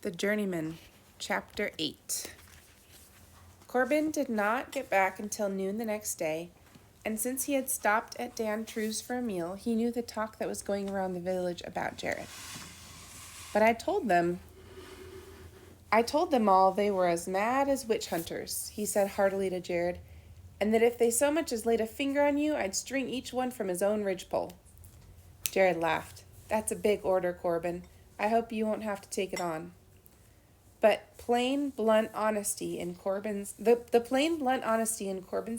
The Journeyman Chapter 8. Corbin did not get back until noon the next day, and since he had stopped at Dan True's for a meal, he knew the talk that was going around the village about Jared. But I told them all they were as mad as witch hunters, he said heartily to Jared, and that if they so much as laid a finger on you, I'd string each one from his own ridgepole. Jared laughed. That's a big order, Corbin. I hope you won't have to take it on. But the plain, blunt honesty in Corbin's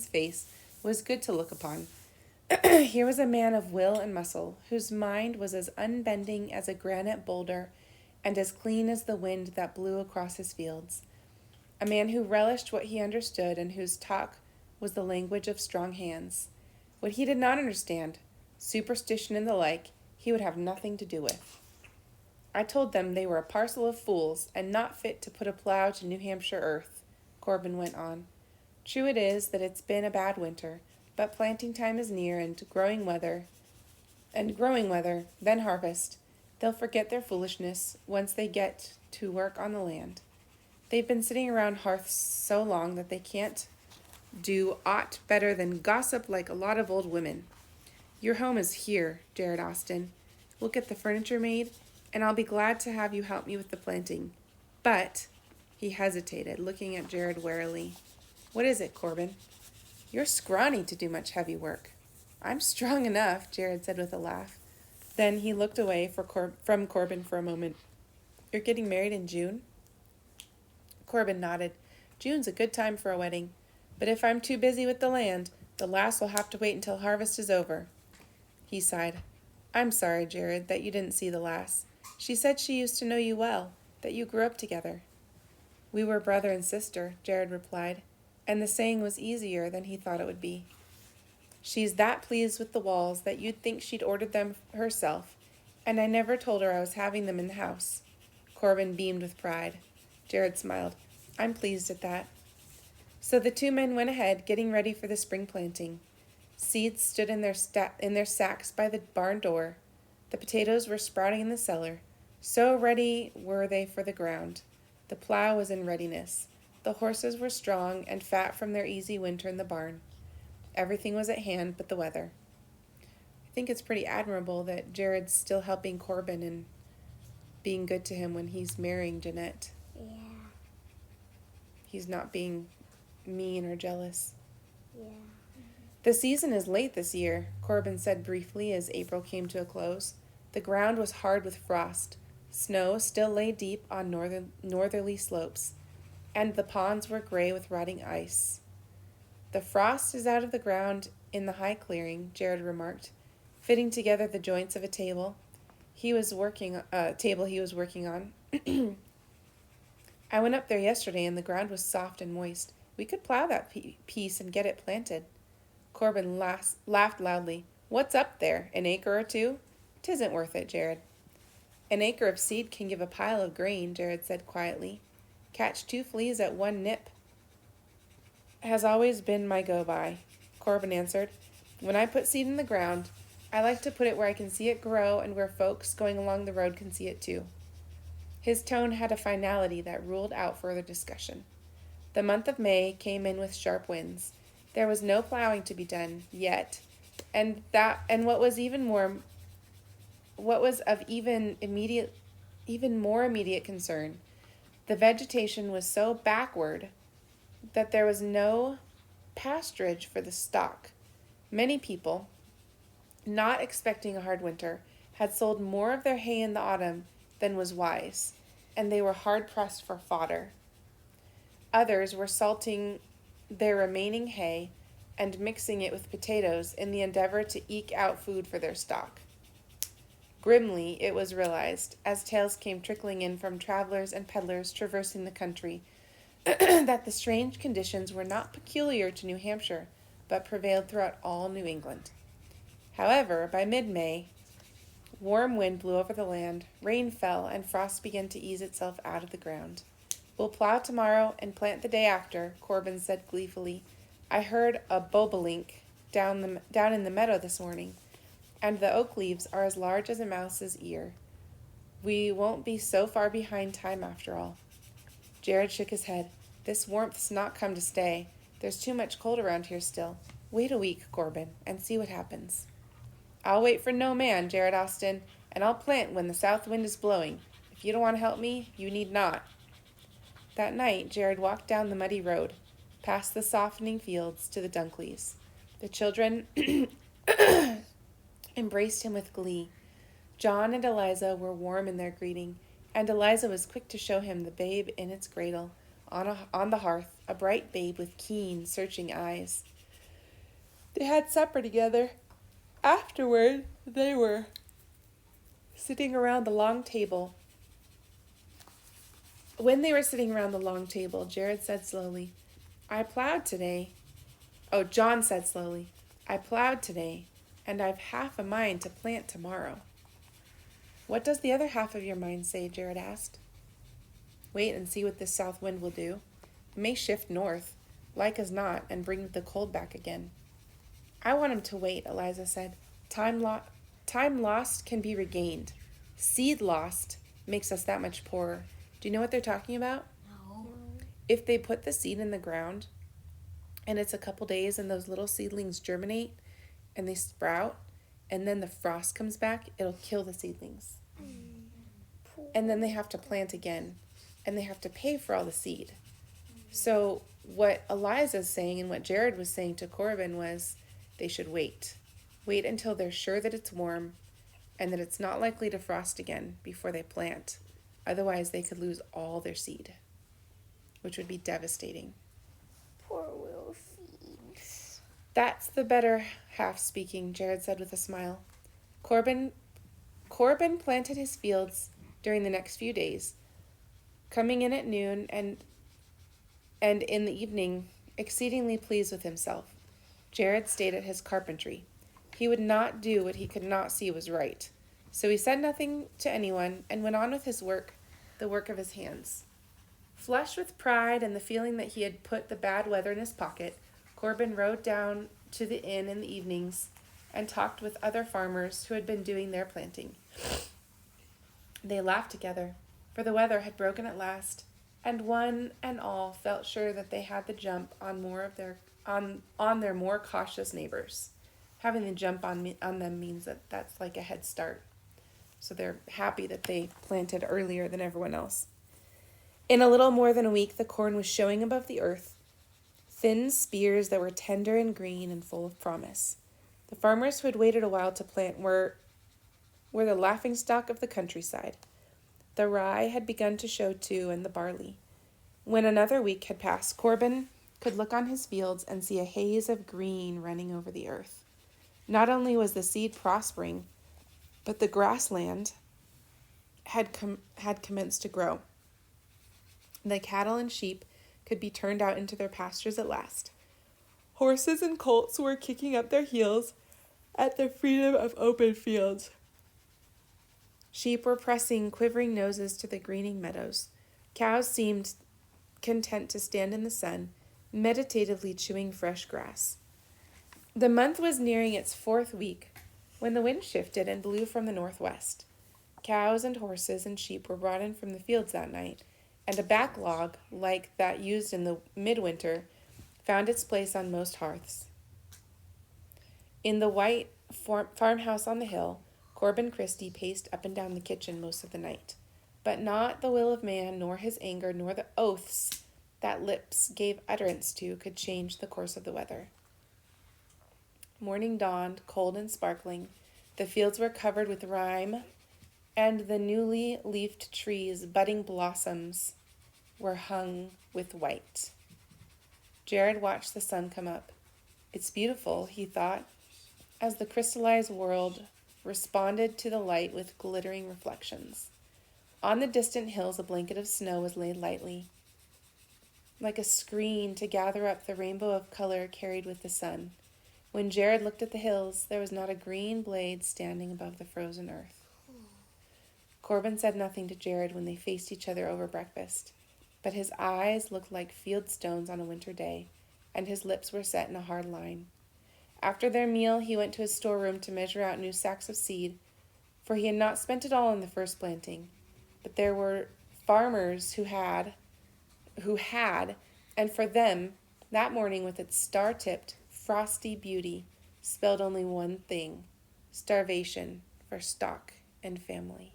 face was good to look upon. Here was a man of will and muscle, whose mind was as unbending as a granite boulder and as clean as the wind that blew across his fields. A man who relished what he understood and whose talk was the language of strong hands. What he did not understand, superstition and the like, he would have nothing to do with. I told them they were a parcel of fools and not fit to put a plow to New Hampshire earth, Corbin went on. True it is that it's been a bad winter, but planting time is near and growing weather, then harvest. They'll forget their foolishness once they get to work on the land. They've been sitting around hearths so long that they can't do aught better than gossip like a lot of old women. Your home is here, Jared Austin. We'll get the furniture made, and I'll be glad to have you help me with the planting. But, he hesitated, looking at Jared warily. What is it, Corbin? You're scrawny to do much heavy work. I'm strong enough, Jared said with a laugh. Then he looked away from Corbin for a moment. You're getting married in June? Corbin nodded. June's a good time for a wedding. But if I'm too busy with the land, the lass will have to wait until harvest is over. He sighed. I'm sorry, Jared, that you didn't see the lass. She said she used to know you well, that you grew up together. We were brother and sister, Jared replied, and the saying was easier than he thought it would be. She's that pleased with the walls that you'd think she'd ordered them herself, and I never told her I was having them in the house. Corbin beamed with pride. Jared smiled. I'm pleased at that. So the two men went ahead, getting ready for the spring planting. Seeds stood in their sacks by the barn door. The potatoes were sprouting in the cellar. So ready were they for the ground. The plow was in readiness. The horses were strong and fat from their easy winter in the barn. Everything was at hand but the weather. I think it's pretty admirable that Jared's still helping Corbin and being good to him when he's marrying Jeanette. Yeah. He's not being mean or jealous. Yeah. The season is late this year, Corbin said briefly as April came to a close. The ground was hard with frost. Snow still lay deep on northerly slopes, and the ponds were gray with rotting ice. The frost is out of the ground in the high clearing, Jared remarked, fitting together the joints of a table he was working on. I went up there yesterday, and the ground was soft and moist. We could plow that piece and get it planted. Corbin laughed loudly. What's up there, an acre or two? 'Tisn't worth it, Jared. An acre of seed can give a pile of grain, Jared said quietly. Catch 2 fleas at 1 nip has always been my go-by, Corbin answered. When I put seed in the ground, I like to put it where I can see it grow and where folks going along the road can see it too. His tone had a finality that ruled out further discussion. The month of May came in with sharp winds. There was no plowing to be done yet, and what was of even more immediate concern, the vegetation was so backward that there was no pasturage for the stock. Many people, not expecting a hard winter, had sold more of their hay in the autumn than was wise, and they were hard-pressed for fodder. Others were salting their remaining hay and mixing it with potatoes in the endeavor to eke out food for their stock. Grimly, it was realized, as tales came trickling in from travelers and peddlers traversing the country, that the strange conditions were not peculiar to New Hampshire, but prevailed throughout all New England. However, by mid-May, warm wind blew over the land, rain fell, and frost began to ease itself out of the ground. We'll plow tomorrow and plant the day after, Corbin said gleefully. I heard a bobolink down in the meadow this morning, and the oak leaves are as large as a mouse's ear. We won't be so far behind time after all. Jared shook his head. This warmth's not come to stay. There's too much cold around here still. Wait a week, Corbin, and see what happens. I'll wait for no man, Jared Austin, and I'll plant when the south wind is blowing. If you don't want to help me, you need not. That night, Jared walked down the muddy road, past the softening fields to the Dunkleys. The children embraced him with glee. John and Eliza were warm in their greeting, and Eliza was quick to show him the babe in its cradle, on the hearth, a bright babe with keen, searching eyes. They had supper together. Afterward, they were sitting around the long table. When they were sitting around the long table, Jared said slowly, I plowed today. Oh, John said slowly, I plowed today, and I've half a mind to plant tomorrow. What does the other half of your mind say? Jared asked. Wait and see what this south wind will do. It may shift north, like as not, and bring the cold back again. I want him to wait, Eliza said. Time lost can be regained. Seed lost makes us that much poorer. Do you know what they're talking about? No. If they put the seed in the ground and it's a couple days and those little seedlings germinate and they sprout and then the frost comes back, it'll kill the seedlings. And then they have to plant again and they have to pay for all the seed. So what Eliza's saying and what Jared was saying to Corbin was they should wait. Wait until they're sure that it's warm and that it's not likely to frost again before they plant. Otherwise, they could lose all their seed, which would be devastating. Poor little seeds. That's the better half speaking, Jared said with a smile. Corbin planted his fields during the next few days, coming in at noon and in the evening, exceedingly pleased with himself. Jared stayed at his carpentry. He would not do what he could not see was right. So he said nothing to anyone and went on with his work, the work of his hands. Flushed with pride and the feeling that he had put the bad weather in his pocket, Corbin rode down to the inn in the evenings and talked with other farmers who had been doing their planting. They laughed together, for the weather had broken at last, and one and all felt sure that they had the jump on their more cautious neighbors. Having the jump on them means that that's like a head start. So they're happy that they planted earlier than everyone else. In a little more than a week, the corn was showing above the earth, thin spears that were tender and green and full of promise. The farmers who had waited a while to plant were the laughingstock of the countryside. The rye had begun to show too, and the barley. When another week had passed, Corbin could look on his fields and see a haze of green running over the earth. Not only was the seed prospering, but the grassland had commenced to grow. The cattle and sheep could be turned out into their pastures at last. Horses and colts were kicking up their heels at the freedom of open fields. Sheep were pressing quivering noses to the greening meadows. Cows seemed content to stand in the sun, meditatively chewing fresh grass. The month was nearing its 4th week when the wind shifted and blew from the northwest. Cows and horses and sheep were brought in from the fields that night, and a backlog, like that used in the midwinter, found its place on most hearths. In the white farmhouse on the hill, Corbin Christie paced up and down the kitchen most of the night. But not the will of man, nor his anger, nor the oaths that lips gave utterance to could change the course of the weather. Morning dawned, cold and sparkling. The fields were covered with rime, and the newly leafed trees' budding blossoms were hung with white. Jared watched the sun come up. It's beautiful, he thought, as the crystallized world responded to the light with glittering reflections. On the distant hills, a blanket of snow was laid lightly, like a screen to gather up the rainbow of color carried with the sun. When Jared looked at the hills, there was not a green blade standing above the frozen earth. Corbin said nothing to Jared when they faced each other over breakfast, but his eyes looked like field stones on a winter day, and his lips were set in a hard line. After their meal, he went to his storeroom to measure out new sacks of seed, for he had not spent it all in the first planting. but there were farmers who had, and for them, that morning with its star-tipped, frosty beauty spelled only one thing: starvation for stock and family.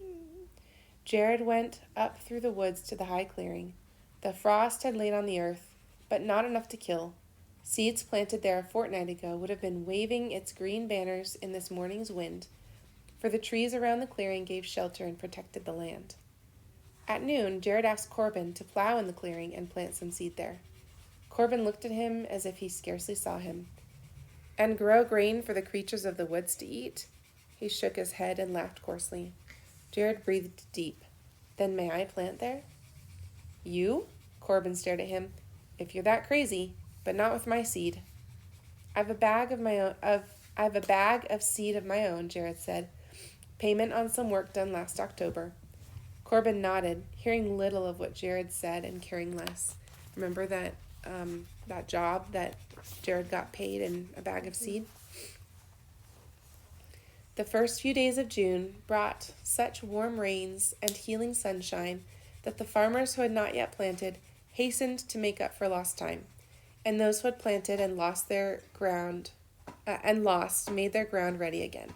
Jared went up through the woods to the high clearing. The frost had lain on the earth, but not enough to kill. Seeds planted there a fortnight ago would have been waving its green banners in this morning's wind, for the trees around the clearing gave shelter and protected the land. At noon, Jared asked Corbin to plow in the clearing and plant some seed there. Corbin looked at him as if he scarcely saw him. "And grow grain for the creatures of the woods to eat?" He shook his head and laughed coarsely. Jared breathed deep. "Then may I plant there?" "You?" Corbin stared at him. "If you're that crazy, but not with my seed." I've a bag of seed of my own," Jared said. "Payment on some work done last October." Corbin nodded, hearing little of what Jared said and caring less. Remember that job that Jared got paid in a bag of seed? The first few days of June brought such warm rains and healing sunshine that the farmers who had not yet planted hastened to make up for lost time, and those who had planted and lost made their ground ready again.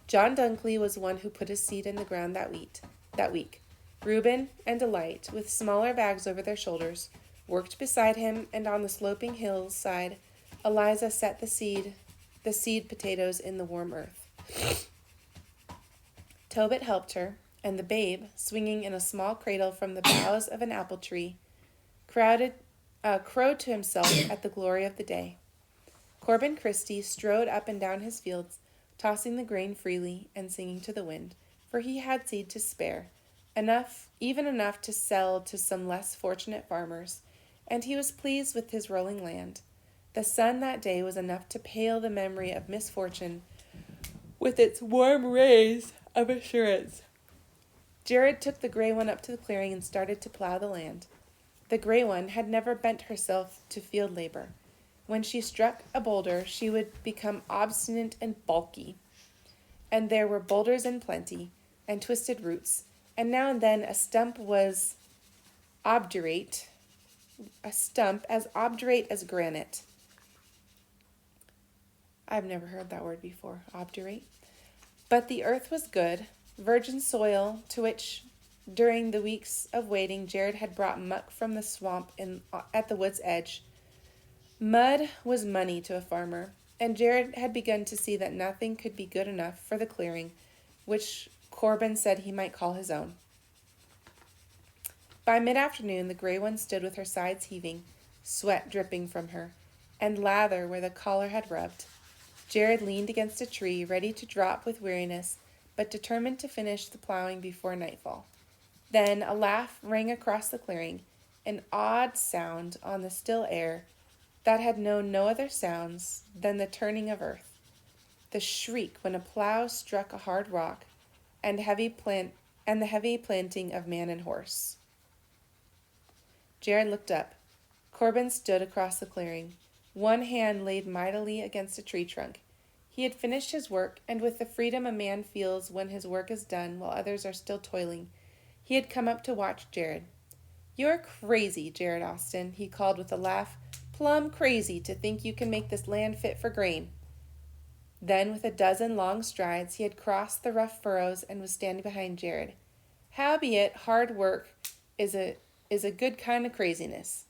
John Dunkley was one who put his seed in the ground that week. Reuben and Delight, with smaller bags over their shoulders, worked beside him, and on the sloping hillside, Eliza set the seed potatoes in the warm earth. Tobit helped her, and the babe, swinging in a small cradle from the boughs of an apple tree, crowed to himself at the glory of the day. Corbin Christie strode up and down his fields, tossing the grain freely and singing to the wind, for he had seed to spare, even enough to sell to some less fortunate farmers, and he was pleased with his rolling land. The sun that day was enough to pale the memory of misfortune with its warm rays of assurance. Jared took the gray one up to the clearing and started to plow the land. The gray one had never bent herself to field labor. When she struck a boulder, she would become obstinate and bulky. And there were boulders in plenty, and twisted roots, and now and then a stump as obdurate as granite. I've never heard that word before, obdurate. But the earth was good, virgin soil, to which, during the weeks of waiting, Jared had brought muck from the swamp at the wood's edge. Mud was money to a farmer, and Jared had begun to see that nothing could be good enough for the clearing, which Corbin said he might call his own. By mid-afternoon, the gray one stood with her sides heaving, sweat dripping from her, and lather where the collar had rubbed. Jared leaned against a tree, ready to drop with weariness, but determined to finish the plowing before nightfall. Then a laugh rang across the clearing, an odd sound on the still air that had known no other sounds than the turning of earth, the shriek when a plow struck a hard rock, and the heavy planting of man and horse. Jared looked up. Corbin stood across the clearing, one hand laid mightily against a tree trunk. He had finished his work, and with the freedom a man feels when his work is done while others are still toiling, he had come up to watch Jared. "You're crazy, Jared Austin," he called with a laugh. "Plumb crazy to think you can make this land fit for grain." Then, with a dozen long strides, he had crossed the rough furrows and was standing behind Jared. "Howbeit, hard work is a good kind of craziness."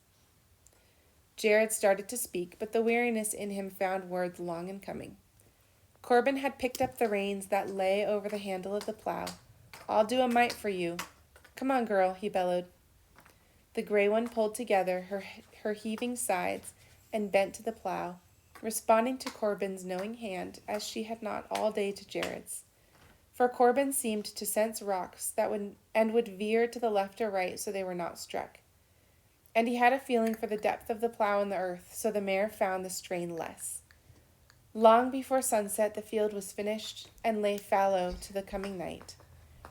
Jared started to speak, but the weariness in him found words long in coming. Corbin had picked up the reins that lay over the handle of the plow. "I'll do a mite for you. Come on, girl," he bellowed. The gray one pulled together her heaving sides and bent to the plow, responding to Corbin's knowing hand as she had not all day to Jared's. For Corbin seemed to sense rocks that would veer to the left or right so they were not struck. And he had a feeling for the depth of the plow in the earth, so the mare found the strain less. Long before sunset, the field was finished and lay fallow to the coming night.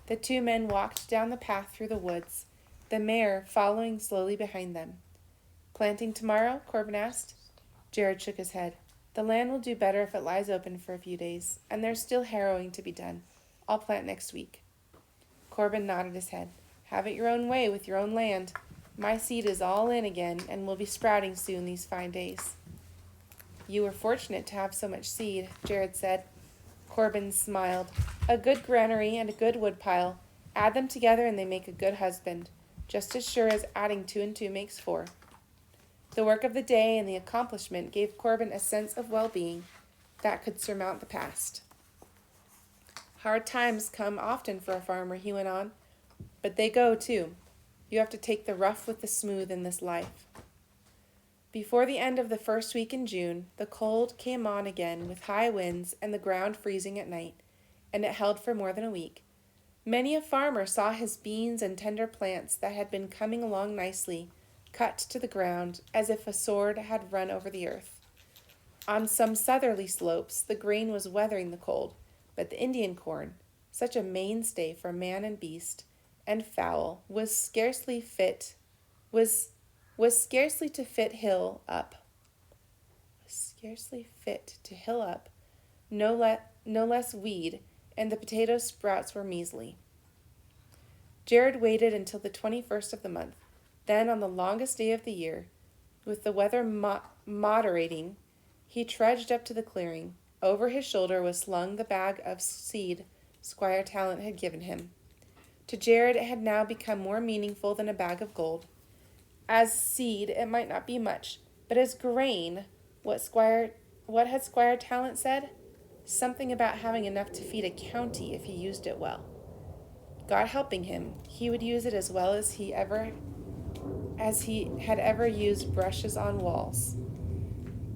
The two men walked down the path through the woods, the mare following slowly behind them. "Planting tomorrow?" Corbin asked. Jared shook his head. "The land will do better if it lies open for a few days, and there's still harrowing to be done. I'll plant next week." Corbin nodded his head. Have it your own way with your own land. My seed is all in again and will be sprouting soon these fine days." "You were fortunate to have so much seed," Jared said. Corbin smiled. "A good granary and a good woodpile. Add them together and they make a good husband, just as sure as adding 2 and 2 makes 4. The work of the day and the accomplishment gave Corbin a sense of well-being that could surmount the past. "Hard times come often for a farmer," he went on, "but they go too. You have to take the rough with the smooth in this life." Before the end of the first week in June, the cold came on again with high winds and the ground freezing at night, and it held for more than a week. Many a farmer saw his beans and tender plants that had been coming along nicely cut to the ground as if a sword had run over the earth. On some southerly slopes, the grain was weathering the cold, but the Indian corn, such a mainstay for man and beast and fowl, was scarcely to fit hill up. No less weed, and the potato sprouts were measly. Jared waited until the 21st of the month. Then, on the longest day of the year, with the weather moderating, he trudged up to the clearing. Over his shoulder was slung the bag of seed Squire Talent had given him. To Jared, it had now become more meaningful than a bag of gold. As seed, it might not be much, but as grain, what had Squire Talent said? Something about having enough to feed a county if he used it well. God helping him, he would use it as well as he had ever used brushes on walls.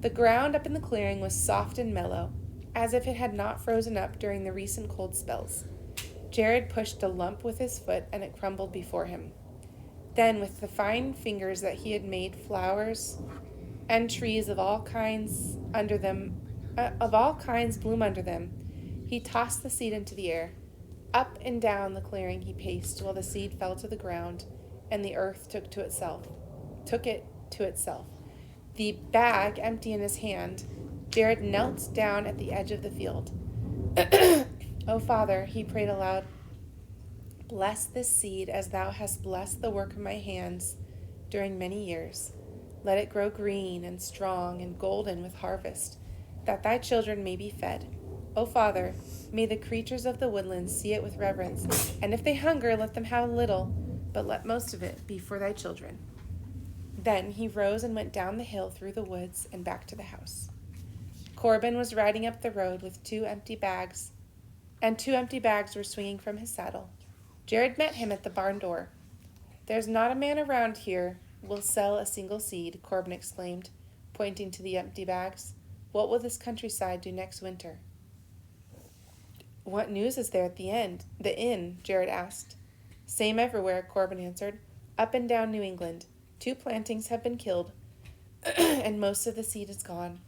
The ground up in the clearing was soft and mellow, as if it had not frozen up during the recent cold spells. Jared pushed a lump with his foot and it crumbled before him. Then, with the fine fingers that he had made flowers and trees of all kinds bloom under them, he tossed the seed into the air. Up and down the clearing he paced while the seed fell to the ground and the earth took it to itself. The bag empty in his hand, Jared knelt down at the edge of the field. "O Father," he prayed aloud, "bless this seed as thou hast blessed the work of my hands during many years. Let it grow green and strong and golden with harvest, that thy children may be fed. O Father, may the creatures of the woodlands see it with reverence, and if they hunger, let them have a little, but let most of it be for thy children." Then he rose and went down the hill through the woods and back to the house. Corbin was riding up the road with 2 empty bags, and 2 empty bags were swinging from his saddle. Jared met him at the barn door. "There's not a man around here will sell a single seed," Corbin exclaimed, pointing to the empty bags. "What will this countryside do next winter?" "What news is there at the inn?" Jared asked. "Same everywhere," Corbin answered. "Up and down New England. 2 plantings have been killed, and most of the seed is gone.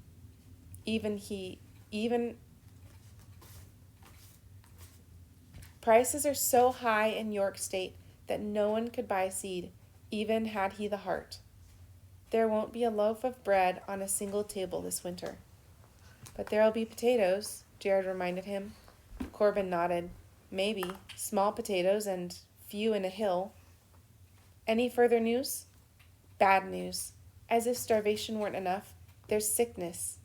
Prices are so high in York State that no one could buy seed, even had he the heart. There won't be a loaf of bread on a single table this winter." "But there'll be potatoes," Jared reminded him. Corbin nodded. "Maybe. Small potatoes and few in a hill." "Any further news?" "Bad news. As if starvation weren't enough, there's sickness.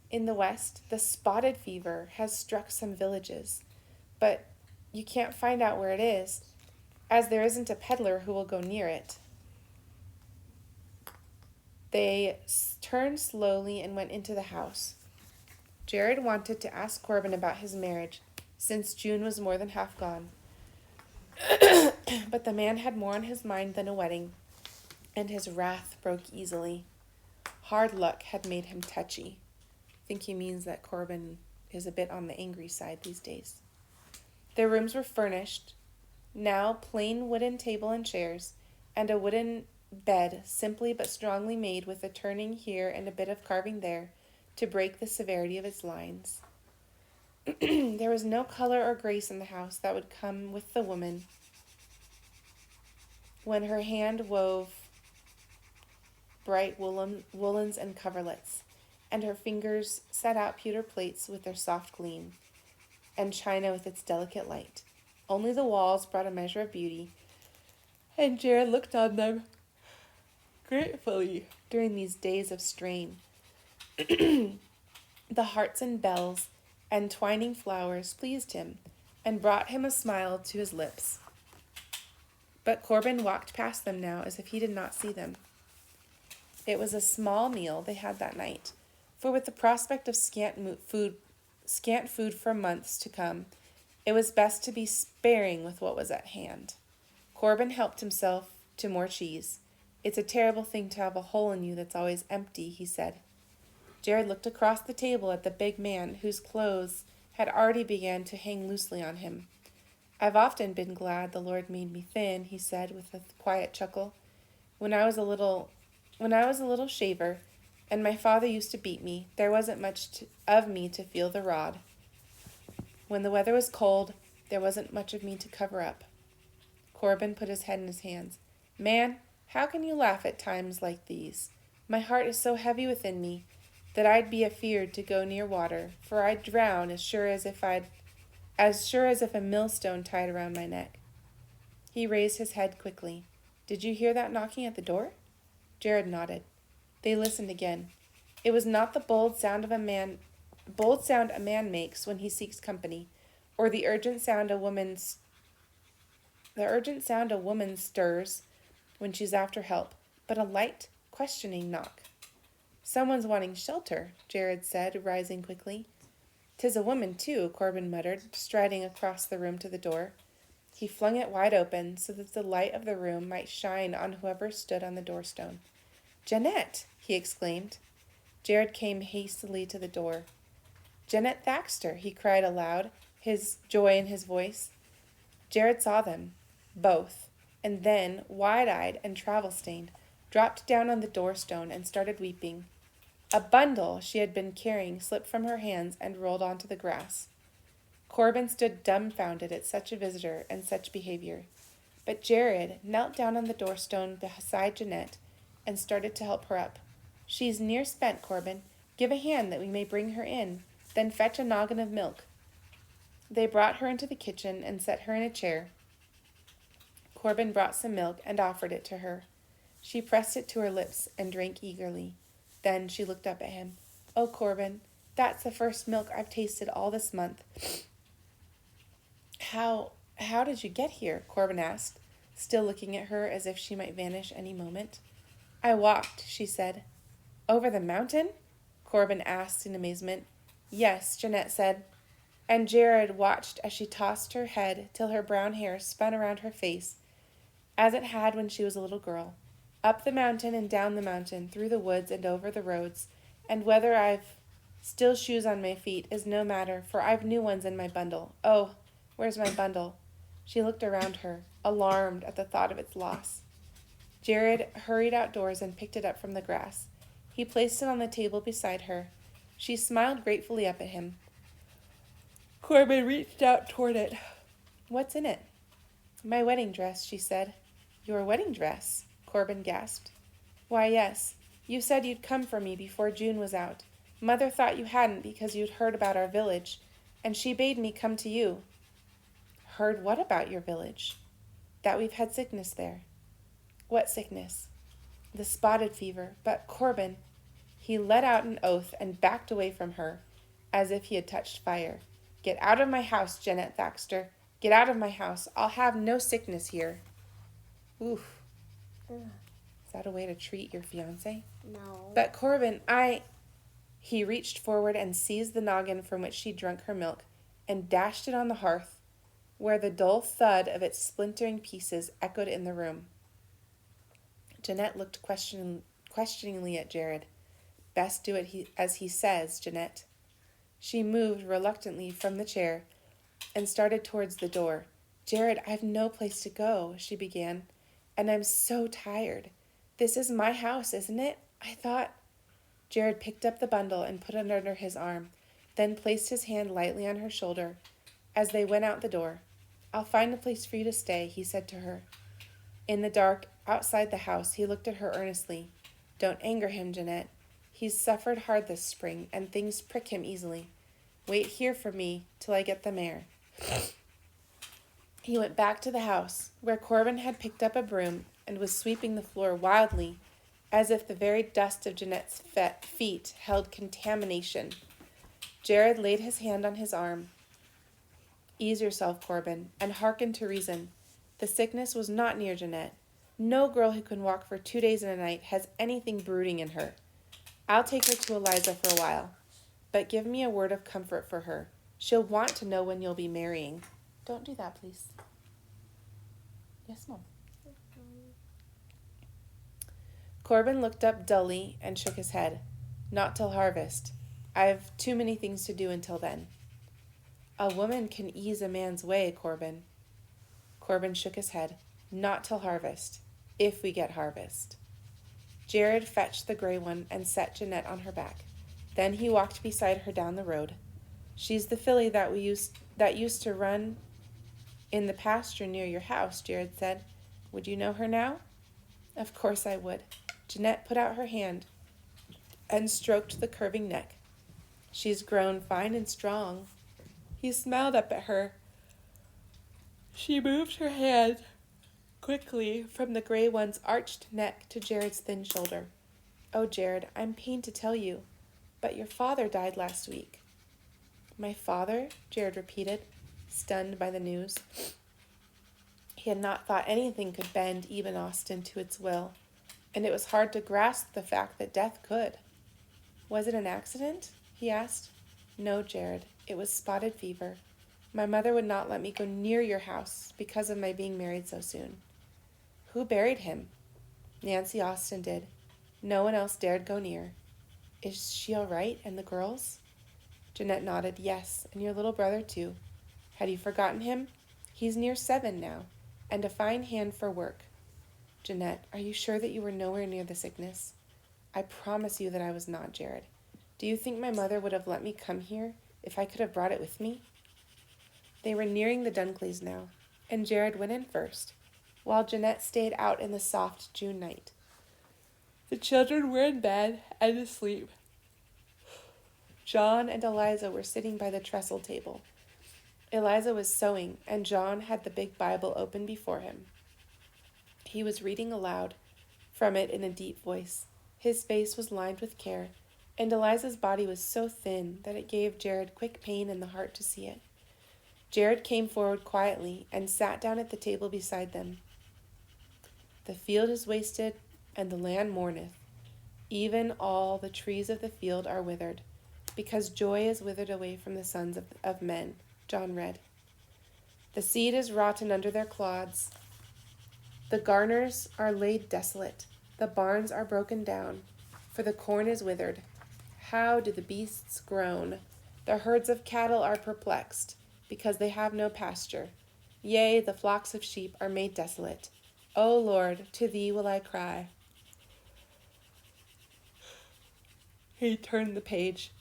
In the west, the spotted fever has struck some villages, but you can't find out where it is, as there isn't a peddler who will go near it." They turned slowly and went into the house. Jared wanted to ask Corbin about his marriage, since June was more than half gone. But the man had more on his mind than a wedding, and his wrath broke easily. Hard luck had made him touchy. I think he means that Corbin is a bit on the angry side these days. Their rooms were furnished, now plain wooden table and chairs, and a wooden bed simply but strongly made with a turning here and a bit of carving there to break the severity of its lines. There was no color or grace in the house that would come with the woman when her hand wove bright woolens and coverlets, and her fingers set out pewter plates with their soft gleam, and china with its delicate light. Only the walls brought a measure of beauty, And Jared looked on them gratefully during these days of strain. The hearts and bells and twining flowers pleased him and brought him a smile to his lips. But Corbin walked past them now as if he did not see them. It was a small meal they had that night, for with the prospect of scant food for months to come, it was best to be sparing with what was at hand. Corbin helped himself to more cheese. It's a terrible thing to have a hole in you that's always empty, he said. Jared looked across the table at the big man whose clothes had already begun to hang loosely on him. I've often been glad the Lord made me thin, he said with a quiet chuckle. When I was a little shaver, and my father used to beat me, there wasn't much of me to feel the rod. When the weather was cold, there wasn't much of me to cover up. Corbin put his head in his hands. Man, how can you laugh at times like these? My heart is so heavy within me that I'd be afeard to go near water, for I'd drown as sure as if a millstone tied around my neck. He raised his head quickly. Did you hear that knocking at the door? Jared nodded. They listened again. It was not the bold sound a man makes when he seeks company, or the urgent sound a woman stirs when she's after help, but a light, questioning knock. Someone's wanting shelter, Jared said, rising quickly. 'Tis a woman, too, Corbin muttered, striding across the room to the door. He flung it wide open so that the light of the room might shine on whoever stood on the doorstone. Jeanette! He exclaimed. Jared came hastily to the door. Jeanette Thaxter, he cried aloud, his joy in his voice. Jared saw them, both, and then, wide-eyed and travel-stained, dropped down on the doorstone and started weeping. A bundle she had been carrying slipped from her hands and rolled onto the grass. Corbin stood dumbfounded at such a visitor and such behavior. But Jared knelt down on the doorstone beside Jeanette and started to help her up. She's near spent, Corbin. Give a hand that we may bring her in, then fetch a noggin of milk. They brought her into the kitchen and set her in a chair. Corbin brought some milk and offered it to her. She pressed it to her lips and drank eagerly. Then she looked up at him. Oh, Corbin, that's the first milk I've tasted all this month. How did you get here? Corbin asked, still looking at her as if she might vanish any moment. I walked, she said. Over the mountain? Corbin asked in amazement. Yes, Jeanette said. And Jared watched as she tossed her head till her brown hair spun around her face, as it had when she was a little girl. Up the mountain and down the mountain, through the woods and over the roads, and whether I've still shoes on my feet is no matter, for I've new ones in my bundle. Oh, where's my bundle? She looked around her, alarmed at the thought of its loss. Jared hurried outdoors and picked it up from the grass. He placed it on the table beside her. She smiled gratefully up at him. Corbin reached out toward it. What's in it? My wedding dress, she said. Your wedding dress? Corbin gasped. Why, yes. You said you'd come for me before June was out. Mother thought you hadn't because you'd heard about our village, and she bade me come to you. Heard what about your village? That we've had sickness there. What sickness? The spotted fever. But Corbin... He let out an oath and backed away from her, as if he had touched fire. Get out of my house, Jeanette Thaxter. Get out of my house. I'll have no sickness here. Oof. Is that a way to treat your fiancé? No. But Corbin, He reached forward and seized the noggin from which she drunk her milk and dashed it on the hearth, where the dull thud of its splintering pieces echoed in the room. Jeanette looked questioningly at Jared. Best do it as he says, Jeanette. She moved reluctantly from the chair and started towards the door. Jared, I've no place to go, she began, and I'm so tired. This is my house, isn't it? I thought... Jared picked up the bundle and put it under his arm, then placed his hand lightly on her shoulder as they went out the door. I'll find a place for you to stay, he said to her. In the dark, outside the house, he looked at her earnestly. Don't anger him, Jeanette. He's suffered hard this spring, and things prick him easily. Wait here for me till I get the mare. He went back to the house, where Corbin had picked up a broom and was sweeping the floor wildly, as if the very dust of Jeanette's feet held contamination. Jared laid his hand on his arm. Ease yourself, Corbin, and hearken to reason. The sickness was not near Jeanette. No girl who can walk for 2 days and a night has anything brooding in her. I'll take her to Eliza for a while, but give me a word of comfort for her. She'll want to know when you'll be marrying. Don't do that, please. Yes, Mom. Corbin looked up dully and shook his head. Not till harvest. I've too many things to do until then. A woman can ease a man's way, Corbin. Corbin shook his head. Not till harvest. If we get harvest. Jared fetched the gray one and set Jeanette on her back. Then he walked beside her down the road. She's the filly that used to run in the pasture near your house, Jared said. Would you know her now? Of course I would. Jeanette put out her hand and stroked the curving neck. She's grown fine and strong. He smiled up at her. She moved her hand quickly from the gray one's arched neck to Jared's thin shoulder. Oh, Jared, I'm pained to tell you, but your father died last week. My father? Jared repeated, stunned by the news. He had not thought anything could bend even Austin to its will, and it was hard to grasp the fact that death could. Was it an accident? He asked. No, Jared, it was spotted fever. My mother would not let me go near your house because of my being married so soon. Who buried him? Nancy Austin did. No one else dared go near. Is she all right, and the girls? Jeanette nodded. Yes, and your little brother too. Had you forgotten him? He's near 7 now, and a fine hand for work. Jeanette, are you sure that you were nowhere near the sickness? I promise you that I was not, Jared. Do you think my mother would have let me come here if I could have brought it with me? They were nearing the Dunkleys now, and Jared went in first, while Jeanette stayed out in the soft June night. The children were in bed and asleep. John and Eliza were sitting by the trestle table. Eliza was sewing, and John had the big Bible open before him. He was reading aloud from it in a deep voice. His face was lined with care, and Eliza's body was so thin that it gave Jared quick pain in the heart to see it. Jared came forward quietly and sat down at the table beside them. The field is wasted, and the land mourneth. Even all the trees of the field are withered, because joy is withered away from the sons of men. John read. The seed is rotten under their clods. The garners are laid desolate. The barns are broken down, for the corn is withered. How do the beasts groan? The herds of cattle are perplexed, because they have no pasture. Yea, the flocks of sheep are made desolate. O Lord, to thee will I cry. He turned the page.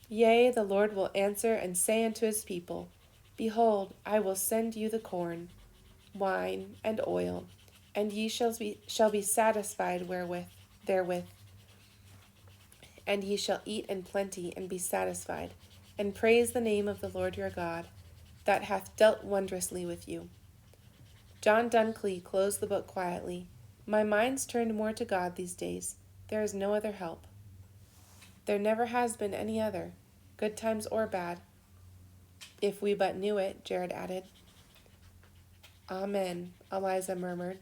Yea, the Lord will answer and say unto his people, Behold, I will send you the corn, wine, and oil, and ye shall be satisfied therewith. And ye shall eat in plenty and be satisfied, and praise the name of the Lord your God, that hath dealt wondrously with you. John Duncley closed the book quietly. My mind's turned more to God these days. There is no other help. There never has been any other, good times or bad. If we but knew it, Jared added. Amen, Eliza murmured.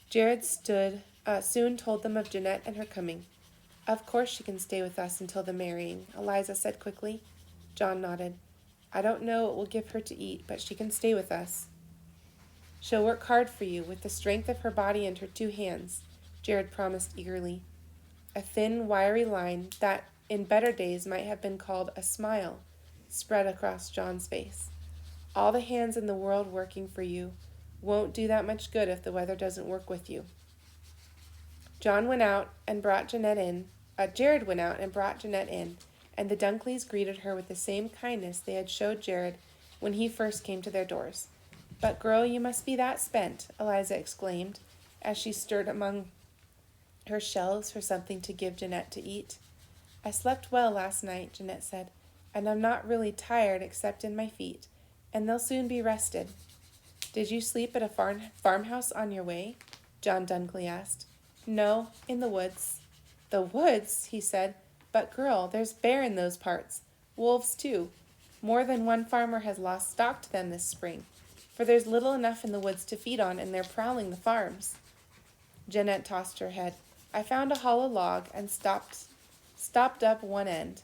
Jared soon told them of Jeanette and her coming. Of course she can stay with us until the marrying, Eliza said quickly. John nodded. I don't know what we'll give her to eat, but she can stay with us. She'll work hard for you with the strength of her body and her 2 hands, Jared promised eagerly. A thin, wiry line that in better days might have been called a smile spread across John's face. All the hands in the world working for you won't do that much good if the weather doesn't work with you. John went out and brought Jeanette in. Jared went out and brought Jeanette in, and the Dunkleys greeted her with the same kindness they had showed Jared when he first came to their doors. But, girl, you must be that spent, Eliza exclaimed, as she stirred among her shelves for something to give Jeanette to eat. I slept well last night, Jeanette said, and I'm not really tired except in my feet, and they'll soon be rested. Did you sleep at a farmhouse on your way? John Dunkley asked. No, in the woods. The woods, he said. But girl, there's bear in those parts. Wolves, too. More than one farmer has lost stock to them this spring, for there's little enough in the woods to feed on, and they're prowling the farms. Jeanette tossed her head. I found a hollow log and stopped up one end.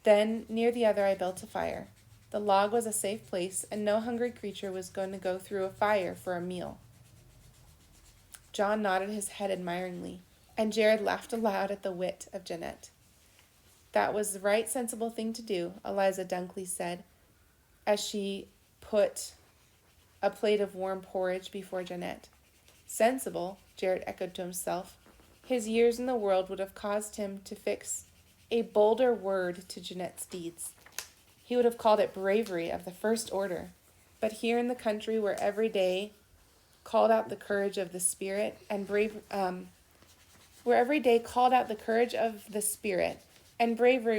Then, near the other, I built a fire. The log was a safe place, and no hungry creature was going to go through a fire for a meal. John nodded his head admiringly, and Jared laughed aloud at the wit of Jeanette. That was the right sensible thing to do, Eliza Dunkley said, as she put a plate of warm porridge before Jeanette. Sensible, Jared echoed to himself. His years in the world would have caused him to fix a bolder word to Jeanette's deeds. He would have called it bravery of the first order. But here in the country where every day called out the courage of the spirit and bravery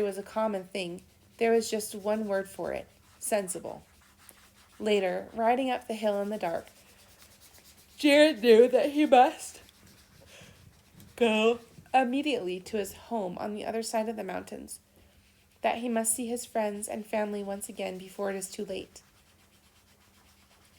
was a common thing, there was just one word for it, sensible. Later, riding up the hill in the dark, Jared knew that he must go immediately to his home on the other side of the mountains, that he must see his friends and family once again before it is too late.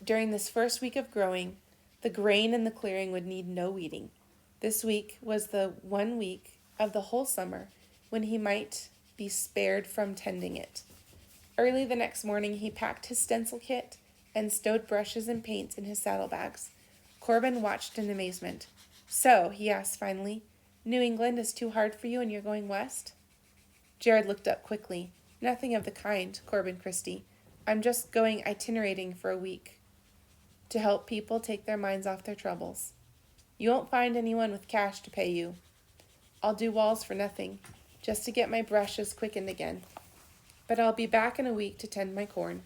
During this first week of growing, the grain in the clearing would need no weeding. This week was the 1 week of the whole summer when he might be spared from tending it. Early the next morning, he packed his stencil kit and stowed brushes and paints in his saddlebags. Corbin watched in amazement. So, he asked finally, New England is too hard for you and you're going west? Jared looked up quickly. Nothing of the kind, Corbin Christie. I'm just going itinerating for a week to help people take their minds off their troubles. You won't find anyone with cash to pay you. I'll do walls for nothing, just to get my brushes quickened again. But I'll be back in a week to tend my corn.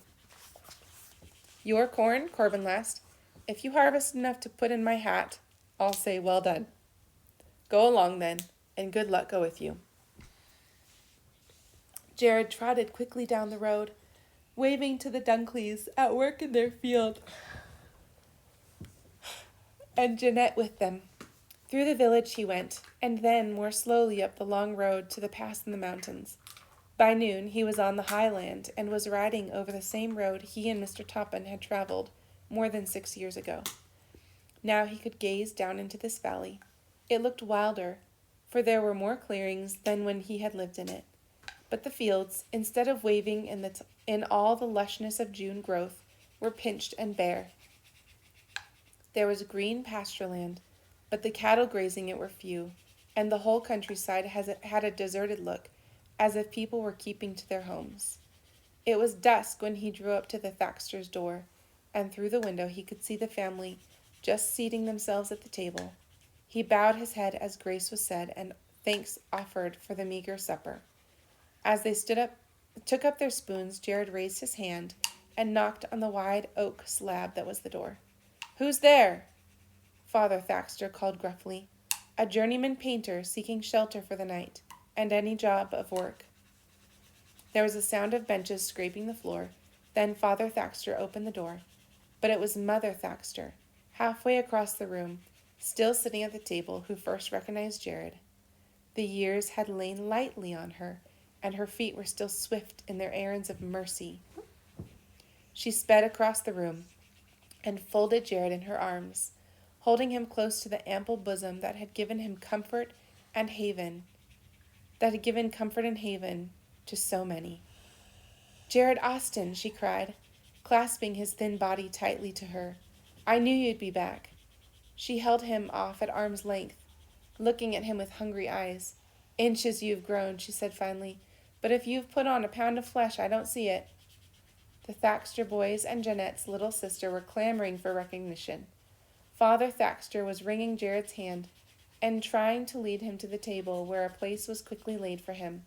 Your corn? Corbin laughed. If you harvest enough to put in my hat, I'll say well done. Go along then, and good luck go with you. Jared trotted quickly down the road, waving to the Dunkleys at work in their field, and Jeanette with them. Through the village he went, and then more slowly up the long road to the pass in the mountains. By noon he was on the highland and was riding over the same road he and Mr. Topham had traveled more than 6 years ago. Now he could gaze down into this valley. It looked wilder, for there were more clearings than when he had lived in it. But the fields, instead of waving in all the lushness of June growth, were pinched and bare. There was green pasture land, but the cattle grazing it were few, and the whole countryside had a deserted look, as if people were keeping to their homes. It was dusk when he drew up to the Thaxter's door, and through the window he could see the family just seating themselves at the table. He bowed his head as grace was said and thanks offered for the meager supper. As they took up their spoons, Jared raised his hand and knocked on the wide oak slab that was the door. Who's there? Father Thaxter called gruffly. A journeyman painter seeking shelter for the night, and any job of work. There was a sound of benches scraping the floor. Then Father Thaxter opened the door. But it was Mother Thaxter, halfway across the room, still sitting at the table, who first recognized Jared. The years had lain lightly on her, and her feet were still swift in their errands of mercy. She sped across the room and folded Jared in her arms, holding him close to the ample bosom that had given him comfort and haven, to so many. Jared Austen, she cried, clasping his thin body tightly to her. I knew you'd be back. She held him off at arm's length, looking at him with hungry eyes. Inches you've grown, she said finally, but if you've put on a pound of flesh, I don't see it. The Thaxter boys and Jeanette's little sister were clamoring for recognition. Father Thaxter was wringing Jared's hand and trying to lead him to the table where a place was quickly laid for him.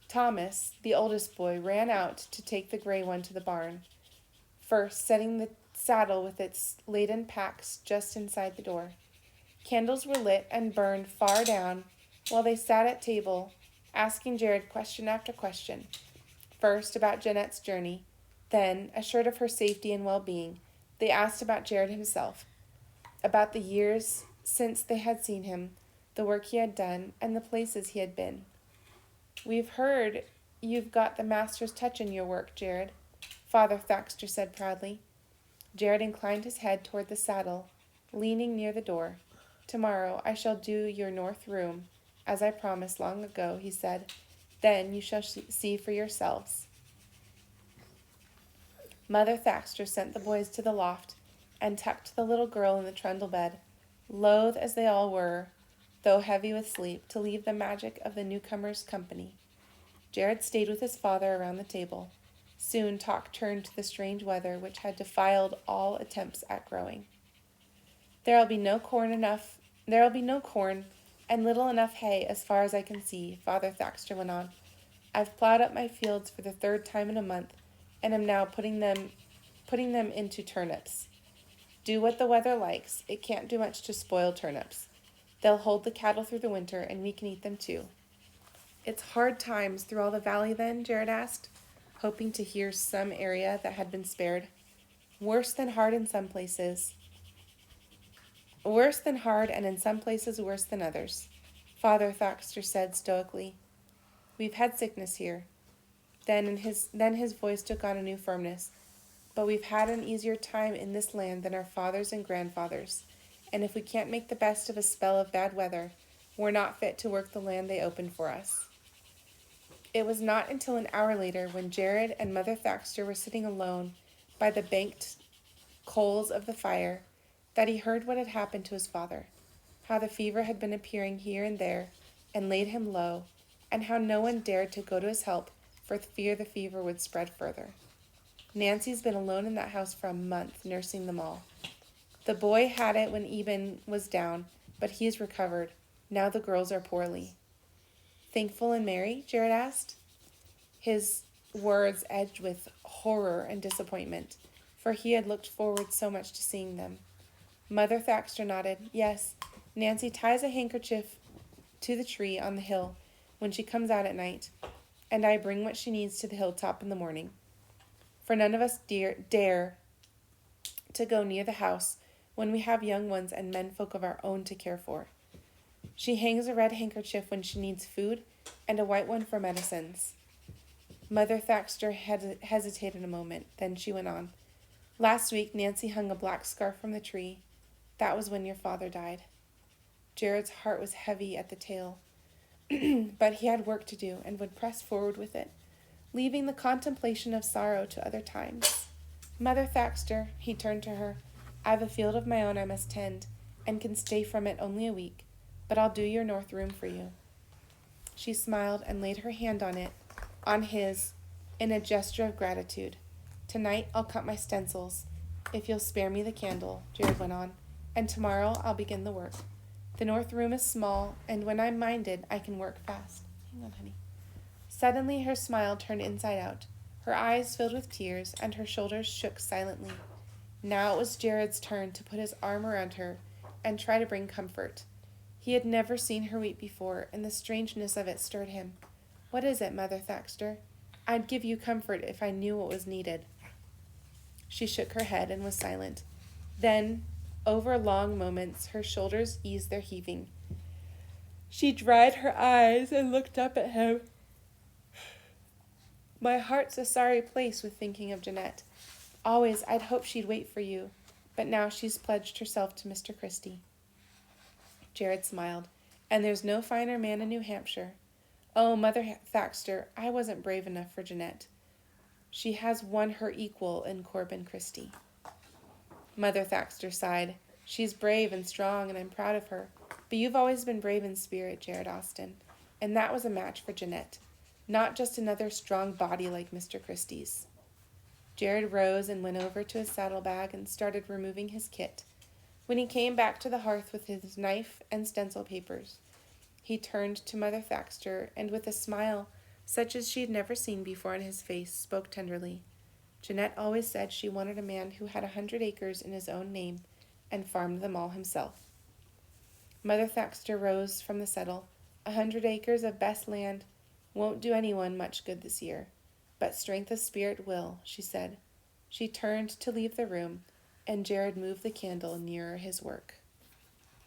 Thomas, the oldest boy, ran out to take the gray one to the barn, first setting the saddle with its laden packs just inside the door. Candles were lit and burned far down while they sat at table, asking Jared question after question, first about Jeanette's journey, then assured of her safety and well-being, They asked about Jared himself, about the years since they had seen him, the work he had done, and the places he had been. "We've heard you've got the master's touch in your work, Jared," Father Thaxter said proudly. Jared inclined his head toward the saddle, leaning near the door. "Tomorrow I shall do your north room, as I promised long ago," he said. "Then you shall see for yourselves." Mother Thaxter sent the boys to the loft and tucked the little girl in the trundle bed, loath as they all were, though heavy with sleep, to leave the magic of the newcomer's company. Jared stayed with his father around the table. Soon talk turned to the strange weather which had defiled all attempts at growing. There'll be no corn and little enough hay as far as I can see," Father Thaxter went on. "I've plowed up my fields for the third time in a month, and am now putting them into turnips. Do what the weather likes. It can't do much to spoil turnips. They'll hold the cattle through the winter, and we can eat them too." "It's hard times through all the valley then?" Jared asked, hoping to hear some area that had been spared. Worse than hard, and in some places worse than others," Father Thaxter said stoically. "We've had sickness here." Then his voice took on a new firmness. "But we've had an easier time in this land than our fathers and grandfathers, and if we can't make the best of a spell of bad weather, we're not fit to work the land they opened for us." It was not until an hour later, when Jared and Mother Thaxter were sitting alone by the banked coals of the fire, that he heard what had happened to his father, how the fever had been appearing here and there and laid him low, and how no one dared to go to his help for fear the fever would spread further. "Nancy's been alone in that house for a month, nursing them all. The boy had it when Eben was down, but he's recovered. Now the girls are poorly." "Thankful and merry?" Jared asked, his words edged with horror and disappointment, for he had looked forward so much to seeing them. Mother Thaxter nodded. "Yes, Nancy ties a handkerchief to the tree on the hill when she comes out at night, and I bring what she needs to the hilltop in the morning. For none of us dare to go near the house when we have young ones and menfolk of our own to care for. She hangs a red handkerchief when she needs food, and a white one for medicines." Mother Thaxter hesitated a moment, then she went on. "Last week Nancy hung a black scarf from the tree. That was when your father died." Jared's heart was heavy at the tale, but he had work to do and would press forward with it, leaving the contemplation of sorrow to other times. "Mother Thaxter," he turned to her, "I've a field of my own I must tend, and can stay from it only a week, but I'll do your north room for you." She smiled and laid her hand on his, in a gesture of gratitude. "Tonight I'll cut my stencils, if you'll spare me the candle," Jared went on, "and tomorrow I'll begin the work. The north room is small, and when I'm minded, I can work fast. Hang on, honey." Suddenly her smile turned inside out. Her eyes filled with tears, and her shoulders shook silently. Now it was Jared's turn to put his arm around her and try to bring comfort. He had never seen her weep before, and the strangeness of it stirred him. "What is it, Mother Thaxter? I'd give you comfort if I knew what was needed." She shook her head and was silent. Then, over long moments, her shoulders eased their heaving. She dried her eyes and looked up at him. "My heart's a sorry place with thinking of Jeanette. Always I'd hoped she'd wait for you, but now she's pledged herself to Mr. Christie." Jared smiled. "And there's no finer man in New Hampshire. Oh, Mother Thaxter, I wasn't brave enough for Jeanette. She has won her equal in Corbin Christie." Mother Thaxter sighed. "She's brave and strong, and I'm proud of her. But you've always been brave in spirit, Jared Austen, and that was a match for Jeanette. Not just another strong body like Mr. Christie's." Jared rose and went over to his saddlebag and started removing his kit. When he came back to the hearth with his knife and stencil papers, he turned to Mother Thaxter and, with a smile such as she had never seen before on his face, spoke tenderly. "Jeanette always said she wanted a man who had 100 acres in his own name and farmed them all himself." Mother Thaxter rose from the settle. 100 acres of best land won't do anyone much good this year, but strength of spirit will," she said. She turned to leave the room, and Jared moved the candle nearer his work.